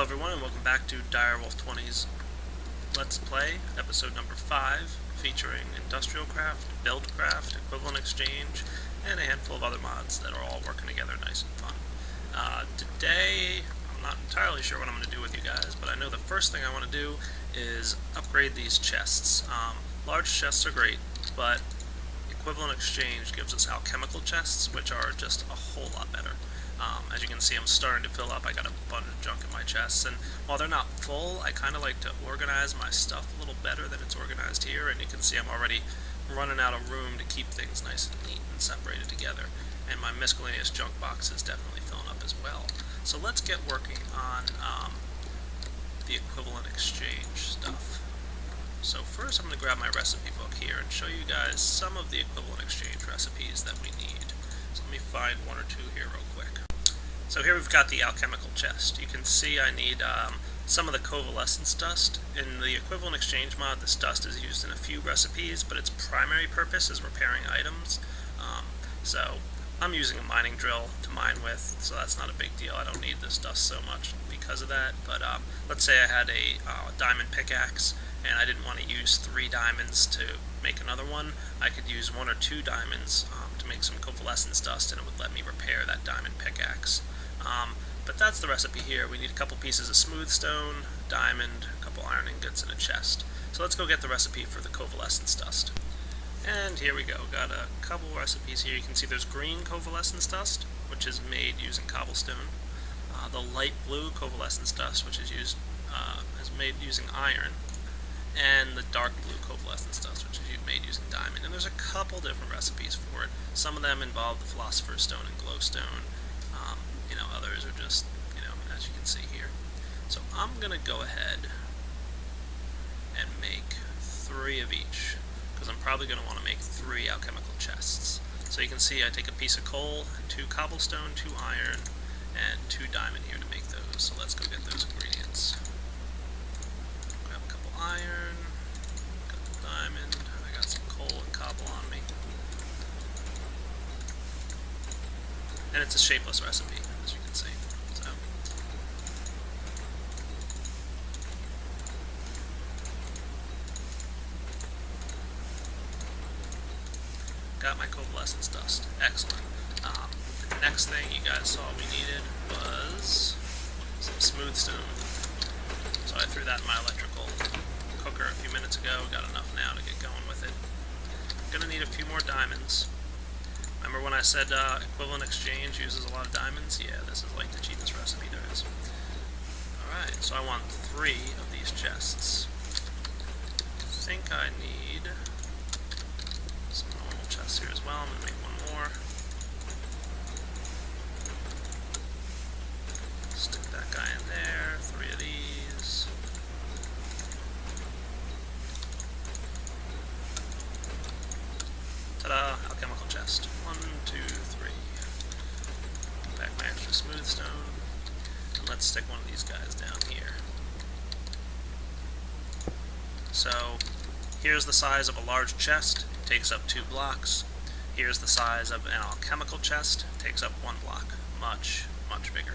Hello everyone and welcome back to Direwolf20's Let's Play, episode number 5, featuring Industrial Craft, BuildCraft, Equivalent Exchange, and a handful of other mods that are all working together nice and fun. Today, I'm not entirely sure what I'm going to do with you guys, but I know the first thing I want to do is upgrade these chests. Large chests are great, but Equivalent Exchange gives us alchemical chests, which are just a whole lot better. As you can see, I'm starting to fill up. I got a bunch of junk in my chests, and while they're not full, I kind of like to organize my stuff a little better than it's organized here, and you can see I'm already running out of room to keep things nice and neat and separated together, and my miscellaneous junk box is definitely filling up as well. So let's get working on the Equivalent Exchange stuff. So first I'm going to grab my recipe book here and show you guys some of the Equivalent Exchange recipes that we need. So let me find one or two here real quick. So here we've got the alchemical chest. You can see I need some of the covalescence dust. In the Equivalent Exchange mod, this dust is used in a few recipes, but its primary purpose is repairing items. So I'm using a mining drill to mine with, so that's not a big deal. I don't need this dust so much because of that. But let's say I had a diamond pickaxe, and I didn't want to use 3 diamonds to make another one. I could use 1 or 2 diamonds to make some covalescence dust, and it would let me repair that diamond pickaxe. But that's the recipe here. We need a couple pieces of smooth stone, diamond, a couple iron ingots, and a chest. So let's go get the recipe for the covalescence dust. And here we go. Got a couple recipes here. You can see there's green covalescence dust, which is made using cobblestone. The light blue covalescence dust, which is made using iron. And the dark blue covalescence dust, which is made using diamond. And there's a couple different recipes for it. Some of them involve the philosopher's stone and glowstone. Others are just, as you can see here. So I'm going to go ahead and make 3 of each, because I'm probably going to want to make 3 alchemical chests. So you can see I take a piece of coal, 2 cobblestone, 2 iron, and 2 diamond here to make those. So let's go get those ingredients. Grab a couple iron, a couple diamond, I got some coal and cobble on me. And it's a shapeless recipe, as you can see. So got my covalescence dust. Excellent. The next thing you guys saw we needed was some smooth stone. So I threw that in my electrical cooker a few minutes ago. Got enough now to get going with it. Gonna need a few more diamonds. Remember when I said Equivalent Exchange uses a lot of diamonds? Yeah, this is like the cheapest recipe there is. Alright, so I want 3 of these chests. I think I need some normal chests here as well. I'm going to make 1 more. Stick that guy in there. 3 of these. Ta-da! Alchemical chest. 1, 2, 3. Put back my extra smooth stone. And let's stick one of these guys down here. So, here's the size of a large chest. It takes up 2 blocks. Here's the size of an alchemical chest. It takes up 1 block. Much, much bigger.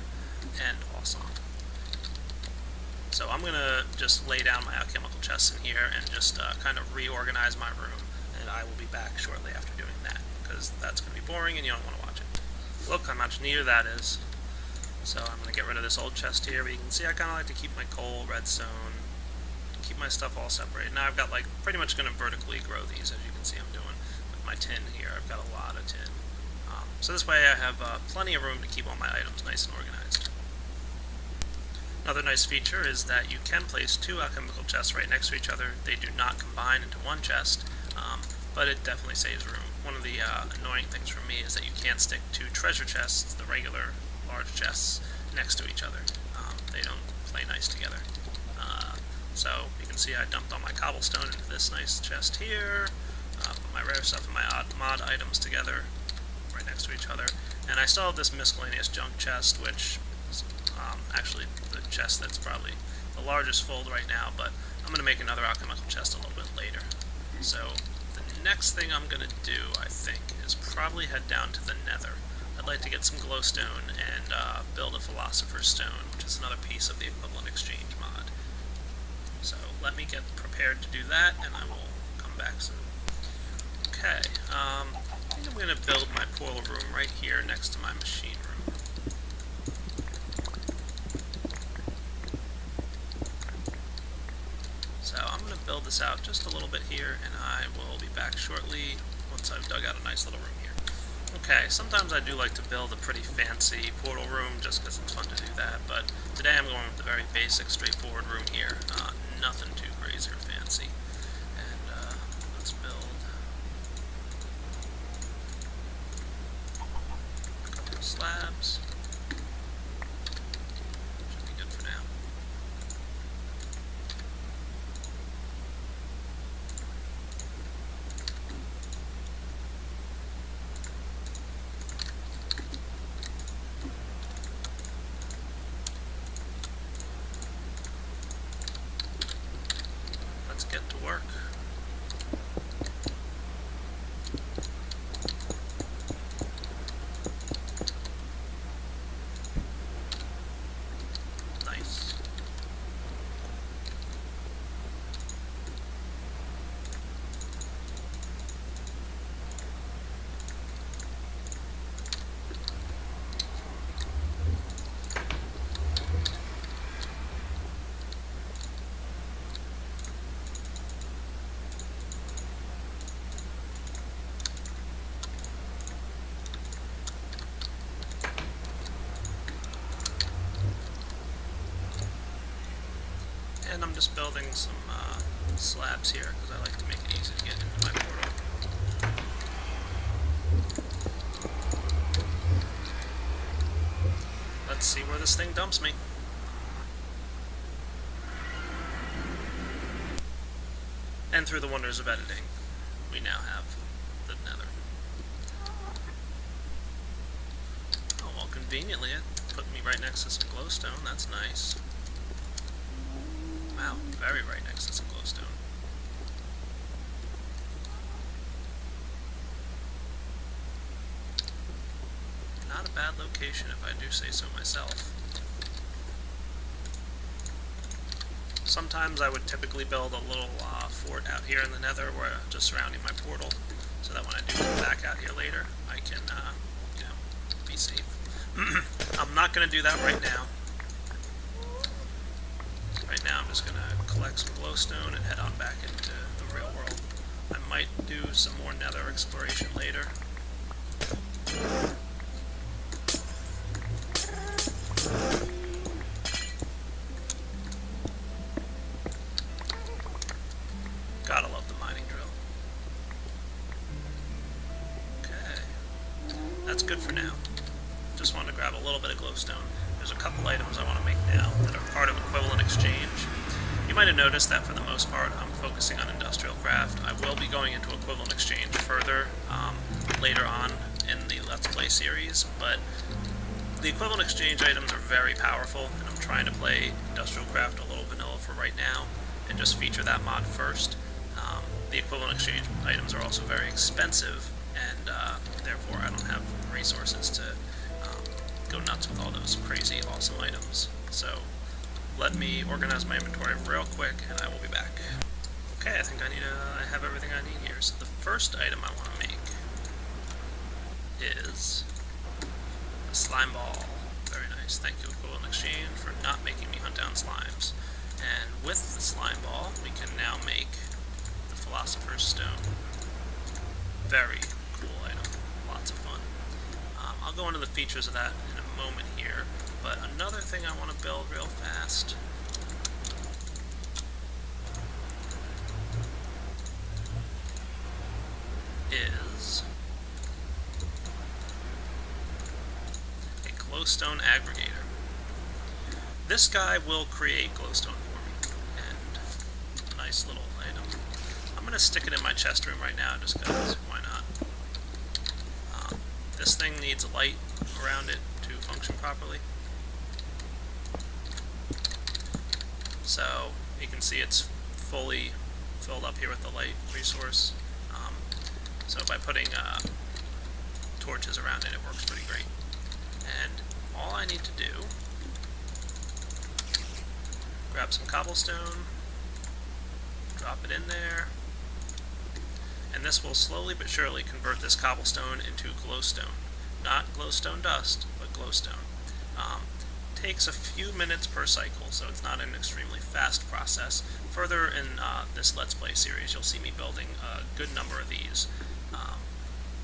And awesome. So I'm going to just lay down my alchemical chests in here and just kind of reorganize my room. And I will be back shortly after doing that, because that's going to be boring and you don't want to watch it. Look how much neater that is. So I'm going to get rid of this old chest here, but you can see I kind of like to keep my coal, redstone, keep my stuff all separated. Now I've got pretty much going to vertically grow these, as you can see I'm doing with my tin here. I've got a lot of tin. So this way I have plenty of room to keep all my items nice and organized. Another nice feature is that you can place 2 alchemical chests right next to each other. They do not combine into 1 chest. But it definitely saves room. One of the annoying things for me is that you can't stick 2 treasure chests, the regular large chests, next to each other. They don't play nice together. So you can see I dumped all my cobblestone into this nice chest here, put my rare stuff and my mod items together right next to each other. And I still have this miscellaneous junk chest, which is actually the chest that's probably the largest fold right now, but I'm going to make another alchemical chest a little bit later. So the next thing I'm going to do, I think, is probably head down to the Nether. I'd I'd like to get some glowstone and build a Philosopher's Stone, which is another piece of the Equivalent Exchange mod. So let me get prepared to do that, and I will come back soon. Okay, I think I'm going to build my portal room right here next to my machine room. So I'm going to build this out just a little bit here, and I will be back shortly once I've dug out a nice little room here. Okay, sometimes I do like to build a pretty fancy portal room just because it's fun to do that, but today I'm going with the very basic, straightforward room here. Nothing too crazy or fancy. And let's build a couple of slabs. Should be good for now. Let's get to work. Nice. And I'm just building some slabs here because I like to make it easy to get into my portal. Let's see where this thing dumps me. And through the wonders of editing, we now have the nether. Oh, well, conveniently it put me right next to some glowstone. That's nice. Wow, very right next to some glowstone. Not a bad location if I do say so myself. Sometimes I would typically build a little fort out here in the nether where just surrounding my portal, so that when I do come back out here later, I can, you know, be safe. I'm not going to do that right now. Right now I'm just going to collect some glowstone and head on back into the real world. I might do some more nether exploration later. Gotta love the mining drill. Okay. That's good for now. Just wanted to grab a little bit of glowstone. There's a couple items I want to make now that are part of Equivalent Exchange. You might have noticed that for the most part I'm focusing on industrial craft. I will be going into Equivalent Exchange further later on in the Let's Play series, but the Equivalent Exchange items are very powerful, and I'm trying to play industrial craft a little vanilla for right now and just feature that mod first. The Equivalent Exchange items are also very expensive, and therefore I don't have resources to go nuts with all those crazy awesome items. So let me organize my inventory real quick and I will be back. Okay, I think I have everything I need here. So the first item I want to make is a slime ball. Very nice. Thank you, Equivalent Exchange, for not making me hunt down slimes. And with the slime ball, we can now make the Philosopher's Stone. Very cool item. Lots of fun. I'll go into the features of that in a moment here, but another thing I want to build real fast is a glowstone aggregator. This guy will create glowstone for me, and a nice little item. I'm going to stick it in my chest room right now just because, why not? This thing needs light around it to function properly. So you can see it's fully filled up here with the light resource. So by putting torches around it, it works pretty great. And all I need to do, grab some cobblestone, drop it in there, and this will slowly but surely convert this cobblestone into glowstone. Not glowstone dust, but glowstone. Takes a few minutes per cycle, so it's not an extremely fast process. Further in this Let's Play series, you'll see me building a good number of these.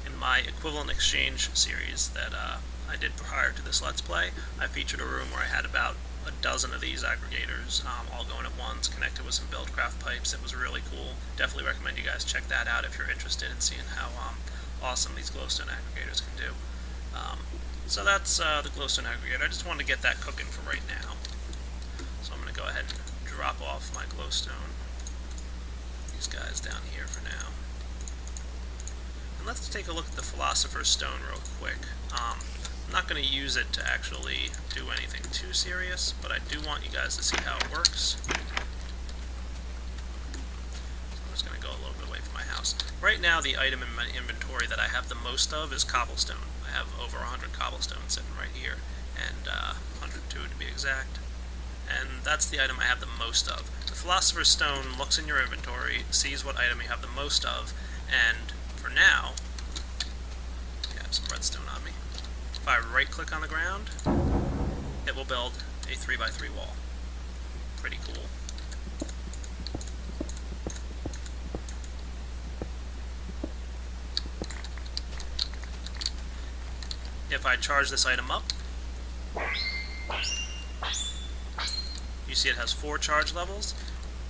In my equivalent exchange series that I did prior to this Let's Play, I featured a room where I had about a dozen of these aggregators, all going at once, connected with some BuildCraft pipes. It was really cool. Definitely recommend you guys check that out if you're interested in seeing how awesome these glowstone aggregators can do. So that's the glowstone aggregator. I just wanted to get that cooking for right now. So I'm going to go ahead and drop off my glowstone. These guys down here for now. And let's take a look at the Philosopher's Stone real quick. I'm not going to use it to actually do anything too serious, but I do want you guys to see how it works. So I'm just going to go a little bit away from my house. Right now, the item in my inventory that I have the most of is cobblestone. I have over 100 cobblestone sitting right here, and 102 to be exact. And that's the item I have the most of. The Philosopher's Stone looks in your inventory, sees what item you have the most of, and for now, I have some redstone on me. If I right-click on the ground, it will build a 3x3 wall. Pretty cool. If I charge this item up, you see it has 4 charge levels.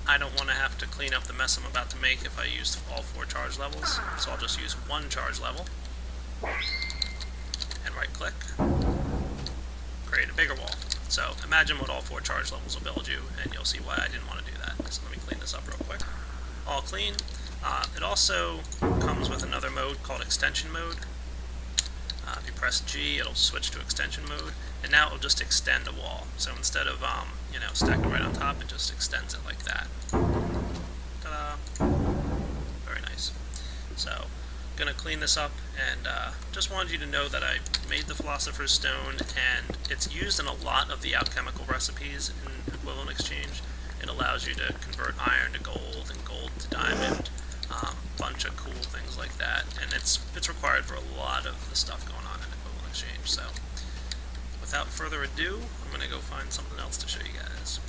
I don't want to have to clean up the mess I'm about to make if I use all 4 charge levels, so I'll just use 1 charge level, and right click, create a bigger wall. So imagine what all 4 charge levels will build you, and you'll see why I didn't want to do that. So let me clean this up real quick. All clean. It also comes with another mode called extension mode. If you press G, it'll switch to extension mode, and now it'll just extend a wall. So instead of stacking right on top, it just extends it like that. Ta-da! Very nice. So, I'm gonna clean this up, and just wanted you to know that I made the Philosopher's Stone, and it's used in a lot of the alchemical recipes in Equivalent Exchange. It allows you to convert iron to gold and gold to diamond. Bunch of cool things like that, and it's required for a lot of the stuff going on in Equivalent Exchange. So without further ado, I'm going to go find something else to show you guys.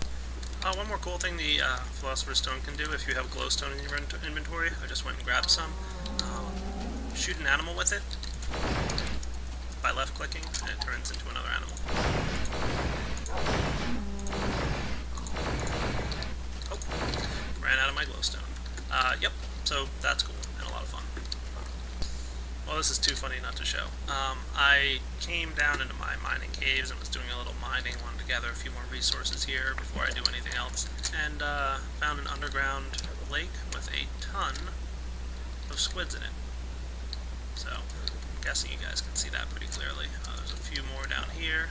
One more cool thing the Philosopher's Stone can do if you have glowstone in your inventory. I just went and grabbed some. Shoot an animal with it by left clicking, and it turns into another animal. Oh, ran out of my glowstone. Yep. So that's cool and a lot of fun. Well, this is too funny not to show. I came down into my mining caves and was doing a little mining, wanted to gather a few more resources here before I do anything else, and found an underground lake with a ton of squids in it. So I'm guessing you guys can see that pretty clearly. There's a few more down here.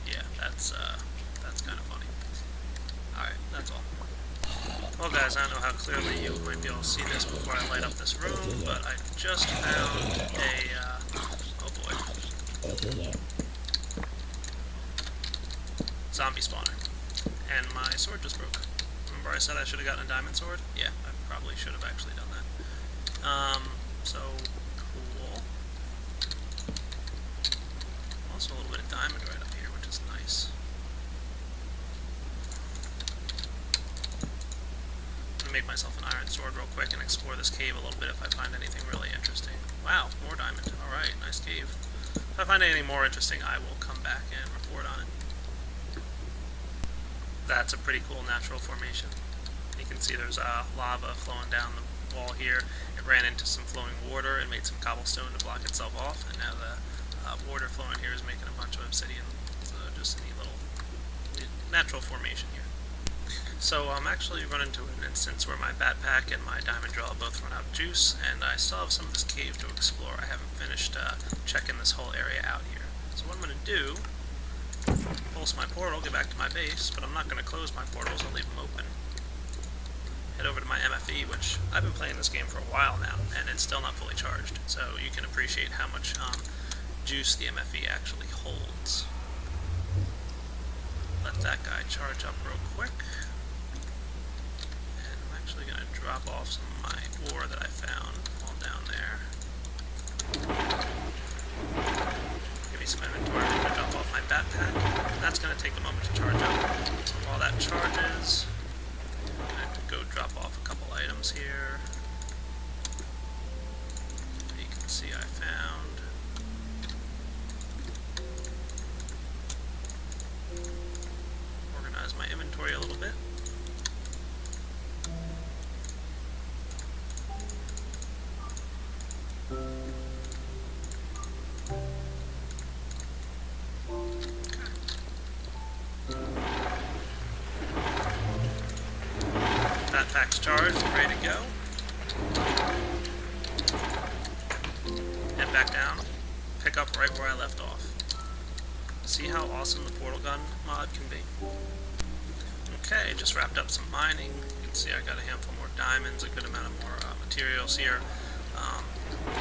Yeah, that's kind of funny. Alright, that's all. Well guys, I don't know how clearly you might be able to see this before I light up this room, but I just found a, oh boy, zombie spawner, and my sword just broke. Remember I said I should have gotten a diamond sword? Yeah, I probably should have actually done that. So, cool. Also a little bit of diamond right up here, which is nice. Make myself an iron sword real quick and explore this cave a little bit if I find anything really interesting. Wow, more diamond. Alright, nice cave. If I find anything more interesting, I will come back and report on it. That's a pretty cool natural formation. You can see there's lava flowing down the wall here. It ran into some flowing water and made some cobblestone to block itself off, and now the water flowing here is making a bunch of obsidian. So just a neat little natural formation here. So I'm actually run into an instance where my backpack and my diamond drill both run out of juice, and I still have some of this cave to explore. I haven't finished checking this whole area out here. So what I'm going to do, pulse my portal, get back to my base, but I'm not going to close my portals, I'll leave them open. head over to my MFE, which I've been playing this game for a while now, and it's still not fully charged. So you can appreciate how much juice the MFE actually holds. Let that guy charge up real quick. And I'm actually going to drop off some of my ore that I found all down there. Give me some inventory. I'm going to drop off my backpack. And that's going to take a moment to charge up. While that charges, I'm going to go drop off a couple items here. You can see I found my inventory a little bit. Backpack's charged, ready to go. Head back down, pick up right where I left off. See how awesome the portal gun mod can be? Okay, just wrapped up some mining. You can see I got a handful more diamonds, a good amount of more materials here.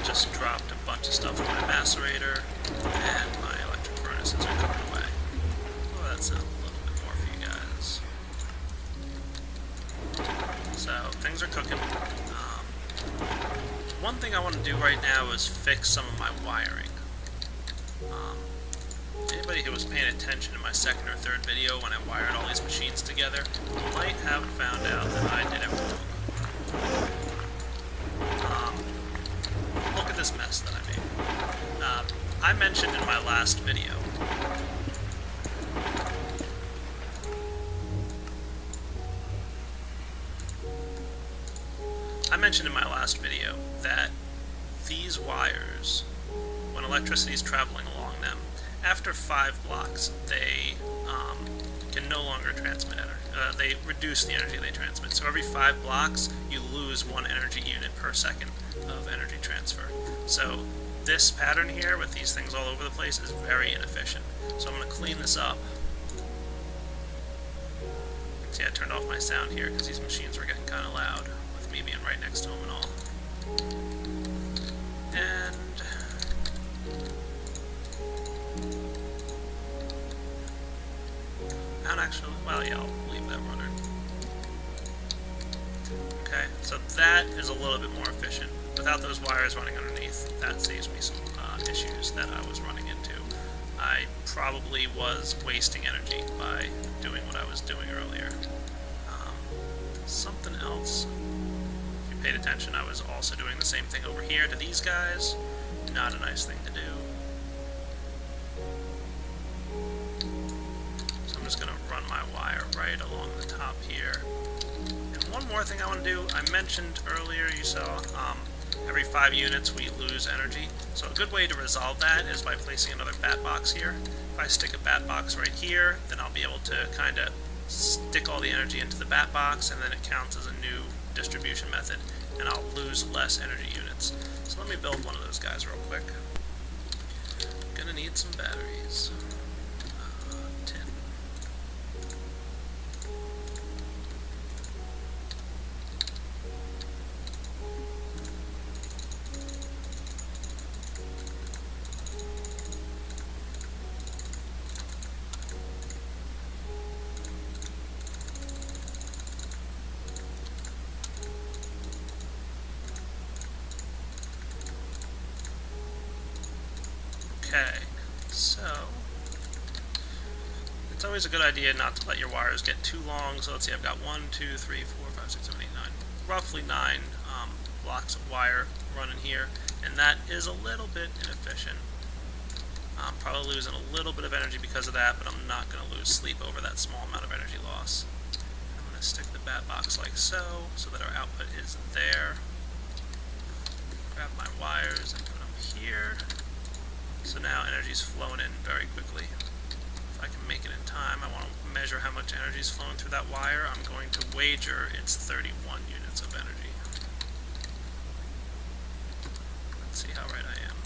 Just dropped a bunch of stuff in my macerator, and my electric furnaces are cooking away. Oh, that's a little bit more for you guys. So, things are cooking. One thing I want to do right now is fix some of my wiring. Anybody who was paying attention to my second or third video when I wired all these machines together might have found out that I did it wrong. Look at this mess that I made. I mentioned in my last video that these wires, when electricity is traveling along them, after 5 blocks, they can no longer transmit energy. They reduce the energy they transmit. So every 5 blocks, you lose 1 energy unit per second of energy transfer. So this pattern here, with these things all over the place, is very inefficient. So I'm going to clean this up. See, I turned off my sound here because these machines were getting kind of loud, with me being right next to them and all. And actually, well, yeah, I'll leave that running. Okay, so that is a little bit more efficient. Without those wires running underneath, that saves me some issues that I was running into. I probably was wasting energy by doing what I was doing earlier. Something else, if you paid attention, I was also doing the same thing over here to these guys. Not a nice thing to do. I'm just going to run my wire right along the top here. And one more thing I want to do, I mentioned earlier, you saw, every 5 units we lose energy. So a good way to resolve that is by placing another bat box here. If I stick a bat box right here, then I'll be able to kind of stick all the energy into the bat box, and then it counts as a new distribution method, and I'll lose less energy units. So let me build one of those guys real quick. Gonna need some batteries. Tin. Okay, so it's always a good idea not to let your wires get too long. So let's see, I've got 1, 2, 3, 4, 5, 6, 7, 8, 9, roughly 9 blocks of wire running here, and that is a little bit inefficient. I'm probably losing a little bit of energy because of that, but I'm not going to lose sleep over that small amount of energy loss. I'm going to stick the bat box like so, so that our output is there. Grab my wires and put them here. So now energy's flowing in very quickly. If I can make it in time, I want to measure how much energy is flowing through that wire. I'm going to wager it's 31 units of energy. Let's see how right I am.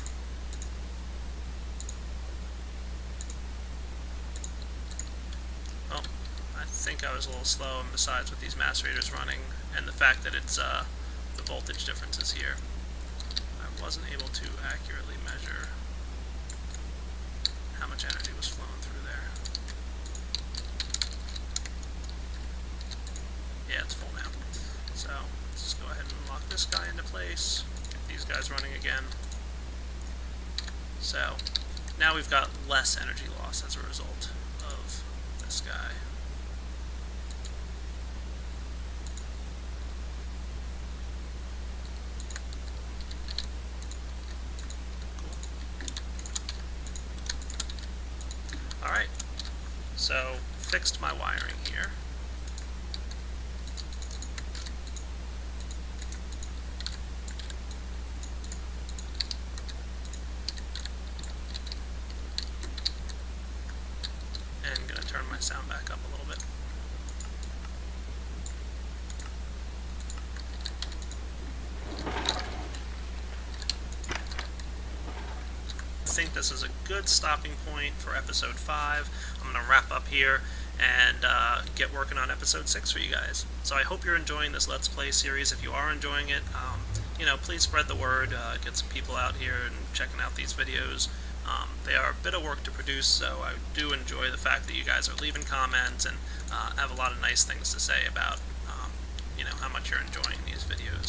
Well, I think I was a little slow, and besides with these macerators running and the fact that it's the voltage differences here, I wasn't able to accurately measure how much energy was flowing through there. Yeah, it's full now. So let's just go ahead and lock this guy into place, get these guys running again. So now we've got less energy loss as a result of this guy. Alright, so fixed my wiring here. And gonna turn my sound back up a little bit. I think this is a good stopping point for episode 5. I'm going to wrap up here and get working on episode 6 for you guys. So I hope you're enjoying this Let's Play series. If you are enjoying it, please spread the word, get some people out here and checking out these videos. They are a bit of work to produce, so I do enjoy the fact that you guys are leaving comments and have a lot of nice things to say about how much you're enjoying these videos.